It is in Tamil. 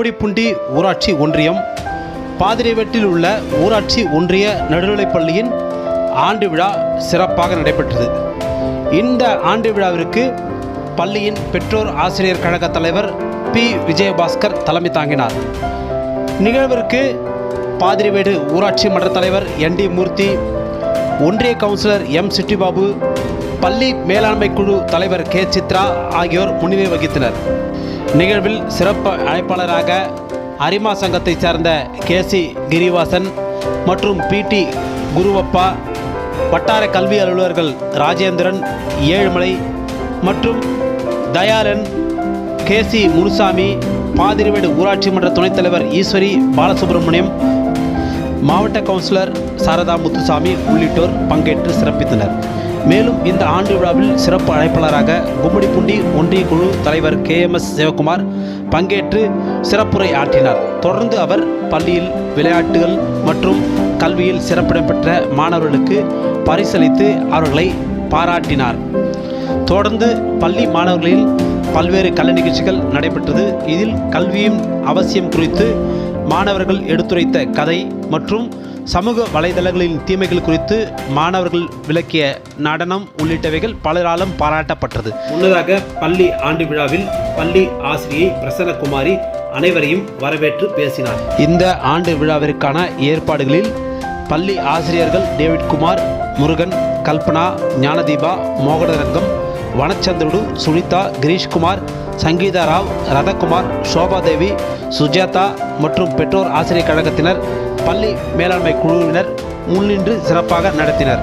கும்மிடிப்பூண்டி ஊராட்சி ஒன்றியம் பாதிரிவெட்டில் உள்ள ஊராட்சி ஒன்றிய நடுநிலைப்பள்ளியின் ஆண்டு விழா சிறப்பாக நடைபெற்றது. இந்த ஆண்டு விழாவிற்கு பள்ளியின் பெற்றோர் ஆசிரியர் கழக தலைவர் பி. விஜயபாஸ்கர் தலைமை தாங்கினார். நிகழ்விற்கு பாதிரிவேடு ஊராட்சி மன்ற தலைவர் என்.டி. மூர்த்தி, ஒன்றிய கவுன்சிலர் எம். சிட்டிபாபு, பள்ளி மேலாண்மை குழு தலைவர் கே. சித்ரா ஆகியோர் முன்னிலை வகித்தனர். நிகழ்வில் சிறப்பு அழைப்பாளராக அரிமா சங்கத்தைச் சேர்ந்த கே.சி. கிரிவாசன் மற்றும் பி.டி. குருவப்பா, வட்டார கல்வி அலுவலர்கள் ராஜேந்திரன், ஏழுமலை மற்றும் தயாளன், கே.சி. முனுசாமி, பாதிரிவேடு ஊராட்சி மன்ற துணைத் தலைவர் ஈஸ்வரி பாலசுப்ரமணியம், மாவட்ட கவுன்சிலர் சாரதா முத்துசாமி உள்ளிட்டோர் பங்கேற்று சிறப்பித்தனர். மேலும் இந்த ஆண்டு விழாவில் சிறப்பு அழைப்பாளராக கும்மிடிப்பூண்டி ஒன்றிய குழு தலைவர் KMS சிவகுமார் பங்கேற்று சிறப்புரை ஆற்றினார். தொடர்ந்து அவர் பள்ளியில் விளையாட்டுகள் மற்றும் கல்வியில் சிறப்பிடம் பெற்ற மாணவர்களுக்கு பரிசளித்து அவர்களை பாராட்டினார். தொடர்ந்து பள்ளி மாணவர்களில் பல்வேறு கலை நிகழ்ச்சிகள் நடைபெற்றது. இதில் கல்வியின் அவசியம் குறித்து மாணவர்கள் எடுத்துரைத்த கதை மற்றும் சமூக வலைதளங்களின் தீமைகள் குறித்து மாணவர்கள் விளக்கிய நடனம் உள்ளிட்டவைகள் பலராலும் பாராட்டப்பட்டது. முன்னதாக பள்ளி ஆண்டு விழாவில் பள்ளி ஆசிரியை பிரசன்னகுமாரி அனைவரையும் வரவேற்று பேசினார். இந்த ஆண்டு விழாவிற்கான ஏற்பாடுகளில் பள்ளி ஆசிரியர்கள் டேவிட்குமார், முருகன், கல்பனா, ஞானதீபா, மோகனரங்கம், வனச்சந்திரடு, சுனிதா, கிரீஷ்குமார், சங்கீதா ராவ், ரதகுமார், சோபாதேவி, சுஜாதா மற்றும் பெற்றோர் ஆசிரியர் கழகத்தினர், பள்ளி மேலாண்மை குழுவினர் முன்னின்று சிறப்பாக நடத்தினர்.